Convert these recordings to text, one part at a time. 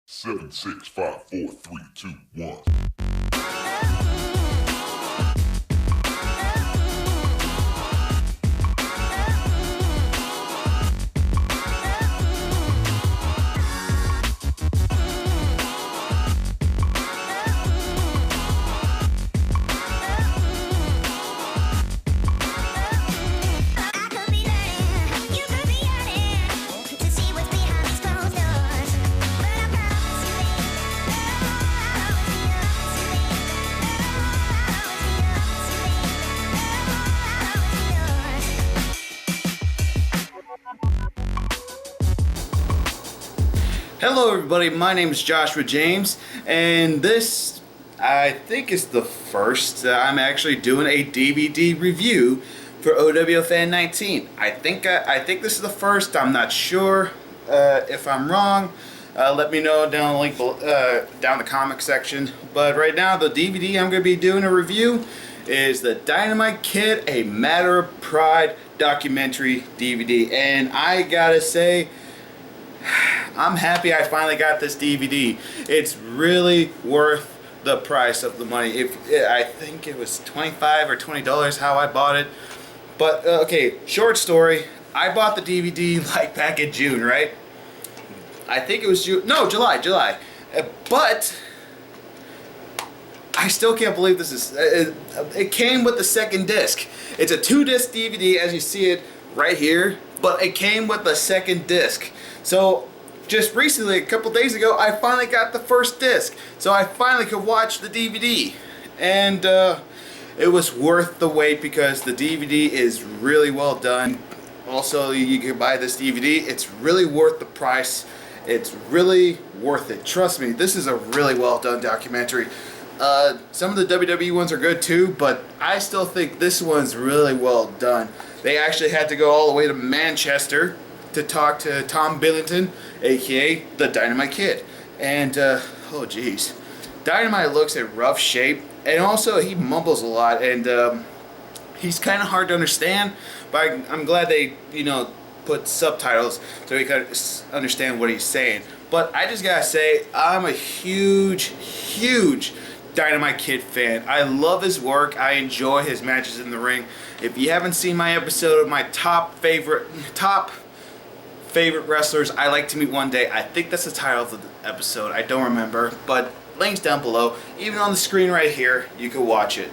Seven, six, five, four, three, two, one. Hello everybody, my name is Joshua James, and this, I think, is the first I'm actually doing a DVD review for oWoFan19. I think this is the first. I'm not sure if I'm wrong. Let me know down the link down the comment section. But right now, the DVD I'm going to be doing a review is the Dynamite Kid: A Matter of Pride documentary DVD, and I gotta say, I'm happy I finally got this DVD. It's really worth the price of the money. I think it was $25 or $20 how I bought it. But okay, short story. I bought the DVD like back in June, right? I think it was June. No, July. But I still can't believe this is. It came with the second disc. It's a 2-disc DVD, as you see it right here. But it came with the second disc. So just recently, a couple days ago, I finally got the first disc. So I finally could watch the DVD. And it was worth the wait because the DVD is really well done. Also, you can buy this DVD. It's really worth the price. It's really worth it. Trust me, this is a really well done documentary. Some of the WWE ones are good too, but I still think this one's really well done. They actually had to go all the way to Manchester to talk to Tom Billington, aka the Dynamite Kid. And oh geez, Dynamite looks in rough shape, and also he mumbles a lot, and he's kind of hard to understand. But I'm glad they, put subtitles so we can understand what he's saying. But I just gotta say, I'm a huge Dynamite Kid fan. I love his work. I enjoy his matches in the ring. If you haven't seen my episode of my top favorite wrestlers I like to meet one day, I think that's the title of the episode. I don't remember, but links down below. Even on the screen right here, you can watch it.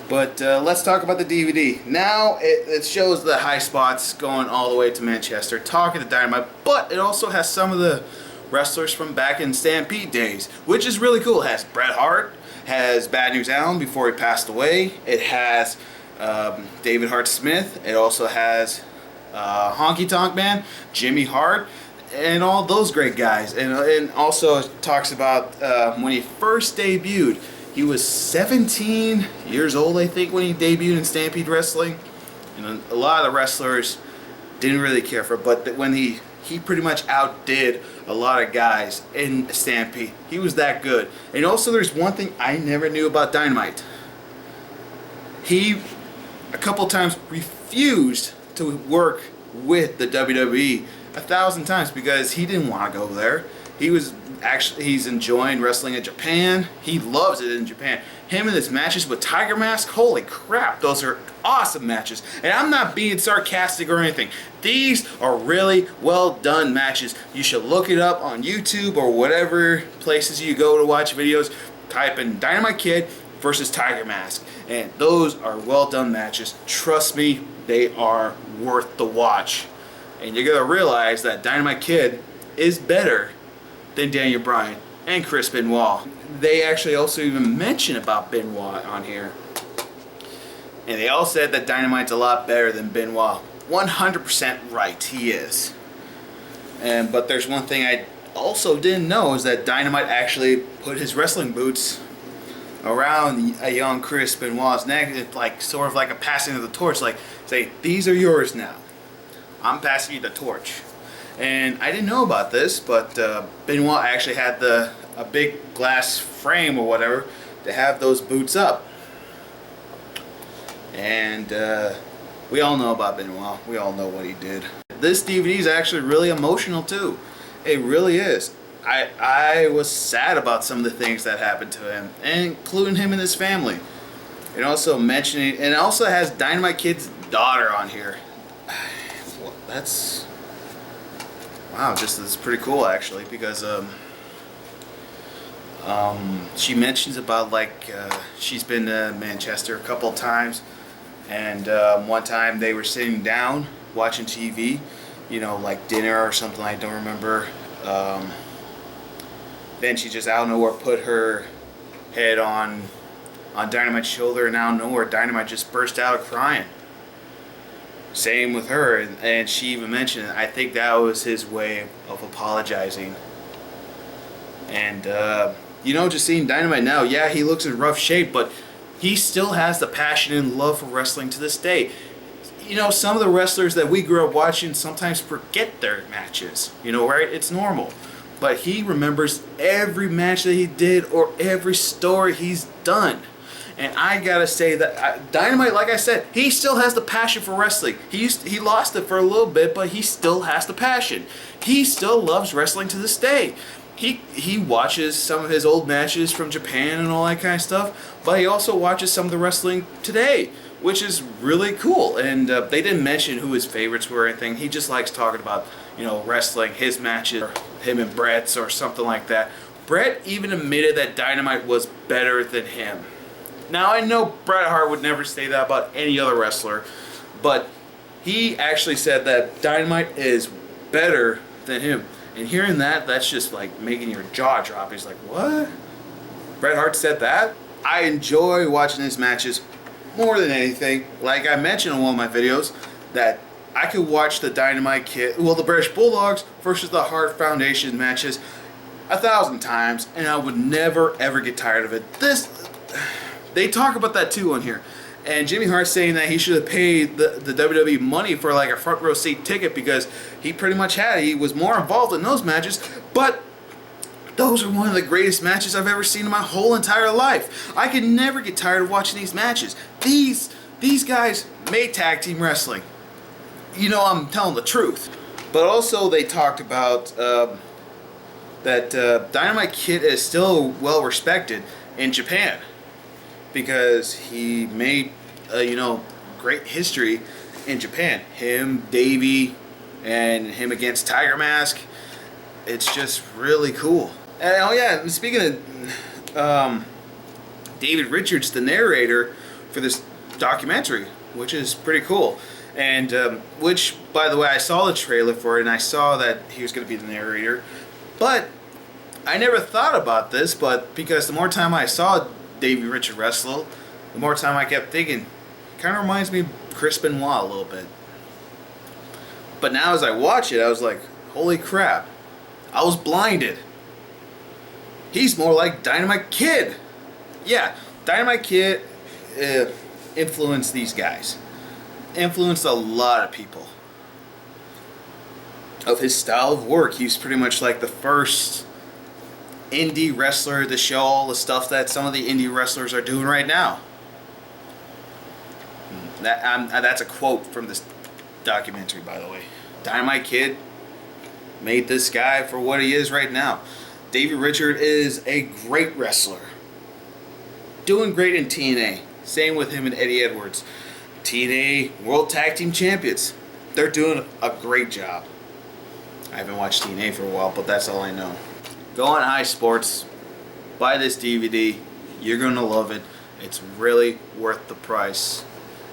But let's talk about the DVD. Now it shows the high spots going all the way to Manchester, talking to Dynamite, but it also has some of the wrestlers from back in Stampede days, which is really cool. It has Bret Hart, has Bad News Allen before he passed away. It has David Hart Smith. It also has Honky Tonk Man, Jimmy Hart, and all those great guys. And also it talks about when he first debuted. He was 17 years old, I think, when he debuted in Stampede Wrestling. And a lot of the wrestlers didn't really care for it, but when he pretty much outdid a lot of guys in Stampede. He was that good. And also there's one thing I never knew about Dynamite. He, a couple times, refused to work with the WWE 1,000 times because he didn't want to go there. He's enjoying wrestling in Japan. He loves it in Japan. Him and his matches with Tiger Mask, holy crap, those are awesome matches. And I'm not being sarcastic or anything. These are really well done matches. You should look it up on YouTube or whatever places you go to watch videos. Type in Dynamite Kid versus Tiger Mask. And those are well done matches. Trust me, they are worth the watch. And you're going to realize that Dynamite Kid is better than Daniel Bryan and Chris Benoit. They actually also even mention about Benoit on here. And they all said that Dynamite's a lot better than Benoit. 100% right, he is. But there's one thing I also didn't know is that Dynamite actually put his wrestling boots around a young Chris Benoit's neck. It's like sort of like a passing of the torch, like say, these are yours now. I'm passing you the torch. And I didn't know about this, but Benoit actually had a big glass frame or whatever to have those boots up. And we all know about Benoit. We all know what he did. This DVD is actually really emotional too. It really is. I was sad about some of the things that happened to him, including him and his family. And also mentioning, and it also has Dynamite Kid's daughter on here. Well, that's, wow, just that's pretty cool actually, because she mentions about like she's been to Manchester a couple of times, and one time they were sitting down watching TV, you know, like dinner or something. I don't remember. Then she just out of nowhere put her head on Dynamite's shoulder, and out of nowhere Dynamite just burst out crying. Same with her, and she even mentioned it. I think that was his way of apologizing. And you know, just seeing Dynamite now, yeah, he looks in rough shape, but he still has the passion and love for wrestling to this day. You know, some of the wrestlers that we grew up watching sometimes forget their matches, you know, right? It's normal. But he remembers every match that he did or every story he's done. And I gotta say that Dynamite, like I said, he still has the passion for wrestling. He lost it for a little bit, but he still has the passion. He still loves wrestling to this day. He watches some of his old matches from Japan and all that kind of stuff, but he also watches some of the wrestling today, which is really cool. And they didn't mention who his favorites were or anything. He just likes talking about, you know, wrestling, his matches, or him and Brett's or something like that. Brett even admitted that Dynamite was better than him. Now, I know Bret Hart would never say that about any other wrestler, but he actually said that Dynamite is better than him. And hearing that, that's just like making your jaw drop. He's like, what? Bret Hart said that? I enjoy watching his matches more than anything. Like I mentioned in one of my videos, that I could watch the Dynamite Kid, well, the British Bulldogs versus the Hart Foundation matches 1,000 times, and I would never ever get tired of it. They talk about that too on here. And Jimmy Hart's saying that he should have paid the WWE money for like a front row seat ticket, because he pretty much had it. He was more involved in those matches, but those are one of the greatest matches I've ever seen in my whole entire life. I could never get tired of watching these matches. These guys made tag team wrestling. You know, I'm telling the truth. But also they talked about that Dynamite Kid is still well respected in Japan, because he made, you know, great history in Japan. Him, Davey, and him against Tiger Mask. It's just really cool. And oh yeah, speaking of David Richards, the narrator for this documentary, which is pretty cool. And which, by the way, I saw the trailer for it, and I saw that he was going to be the narrator. But I never thought about this, but because the more time I saw Davey Richards wrestle, the more time I kept thinking, kind of reminds me of Chris Benoit a little bit. But now as I watch it, I was like, holy crap, I was blinded. He's more like Dynamite Kid. Yeah, Dynamite Kid influenced these guys. Influenced a lot of people. Of his style of work, he's pretty much like the first indie wrestler to show all the stuff that some of the indie wrestlers are doing right now. That's a quote from this documentary, by the way. Dynamite Kid made this guy for what he is right now. Davey Richards is a great wrestler. Doing great in TNA. Same with him and Eddie Edwards. TNA World Tag Team Champions. They're doing a great job. I haven't watched TNA for a while, but that's all I know. Go on High Sports, buy this DVD. You're going to love it. It's really worth the price.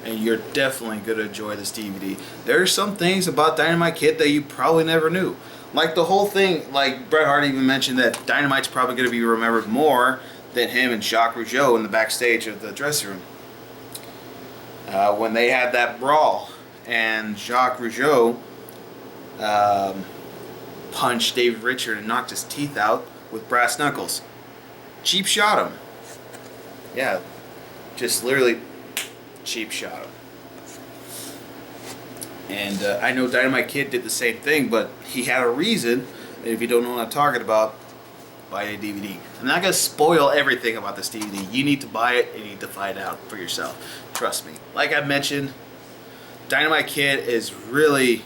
And you're definitely going to enjoy this DVD. There are some things about Dynamite Kid that you probably never knew. Like the whole thing, like Bret Hart even mentioned that Dynamite's probably going to be remembered more than him and Jacques Rougeau in the backstage of the dressing room. When they had that brawl, and Jacques Rougeau punched David Richards and knocked his teeth out with brass knuckles. Cheap shot him. Yeah, just literally cheap shot him. And I know Dynamite Kid did the same thing, but he had a reason. And if you don't know what I'm talking about, buy a DVD. I'm not going to spoil everything about this DVD. You need to buy it and you need to find out for yourself. Trust me. Like I mentioned, Dynamite Kid is really,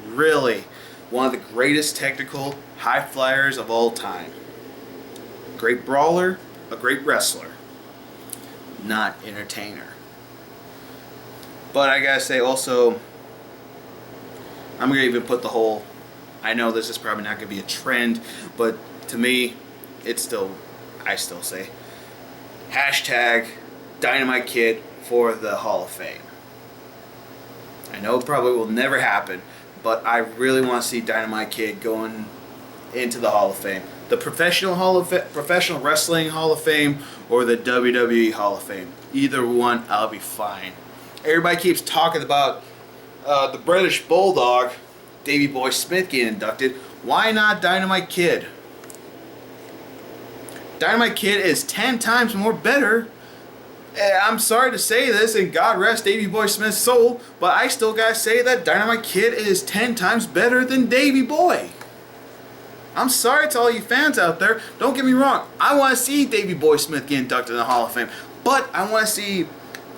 really one of the greatest technical high flyers of all time. Great brawler, a great wrestler, not entertainer. But I gotta say also, I'm gonna even put the whole, I know this is probably not gonna be a trend, but to me, I still say, hashtag Dynamite Kid for the Hall of Fame. I know it probably will never happen, but I really want to see Dynamite Kid going into the Hall of Fame. The Professional Wrestling Hall of Fame or the WWE Hall of Fame. Either one, I'll be fine. Everybody keeps talking about the British Bulldog, Davey Boy Smith, getting inducted. Why not Dynamite Kid? Dynamite Kid is 10 times more better. I'm sorry to say this, and God rest Davey Boy Smith's soul, but I still gotta say that Dynamite Kid is 10 times better than Davey Boy. I'm sorry to all you fans out there. Don't get me wrong. I want to see Davey Boy Smith get inducted in the Hall of Fame, but I want to see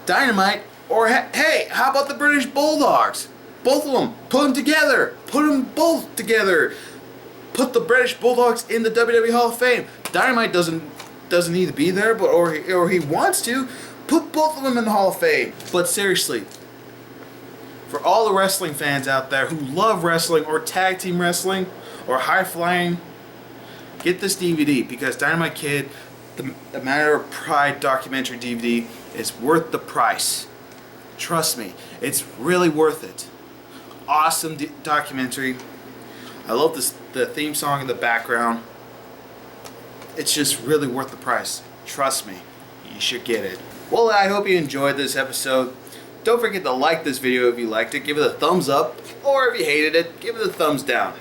Dynamite, or hey, how about the British Bulldogs? Both of them. Put them together. Put them both together. Put the British Bulldogs in the WWE Hall of Fame. Dynamite doesn't need to be there, but or he wants to. Put both of them in the Hall of Fame. But seriously, for all the wrestling fans out there who love wrestling or tag team wrestling or high flying, get this DVD, because Dynamite Kid, the Matter of Pride documentary DVD, is worth the price. Trust me, it's really worth it. Awesome documentary. I love the theme song in the background. It's just really worth the price. Trust me, you should get it. Well, I hope you enjoyed this episode. Don't forget to like this video if you liked it. Give it a thumbs up. Or if you hated it, give it a thumbs down.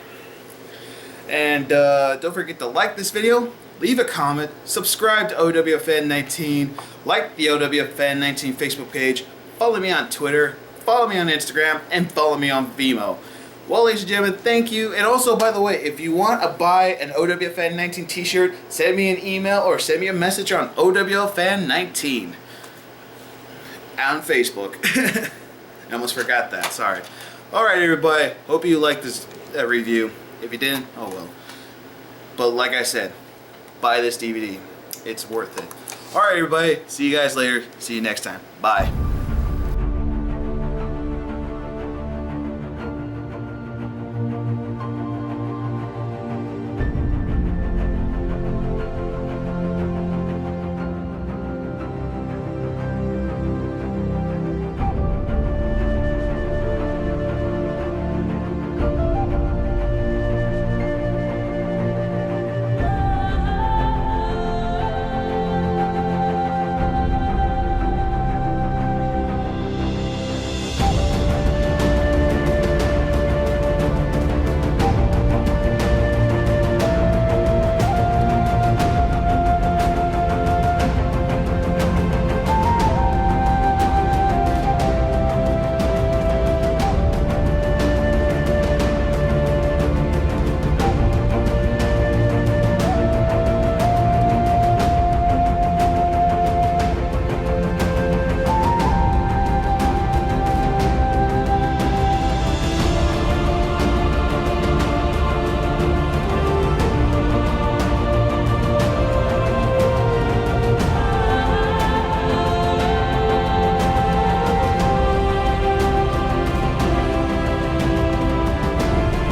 And don't forget to like this video, leave a comment, subscribe to oWoFan19, like the oWoFan19 Facebook page, follow me on Twitter, follow me on Instagram, and follow me on Vimeo. Well, ladies and gentlemen, thank you. And also, by the way, if you want to buy an oWoFan19 t-shirt, send me an email or send me a message on oWoFan19 on Facebook. I almost forgot that, sorry. Alright, everybody, hope you liked this review. If you didn't, oh well. But like I said, buy this DVD. It's worth it. Alright, everybody, see you guys later. See you next time. Bye.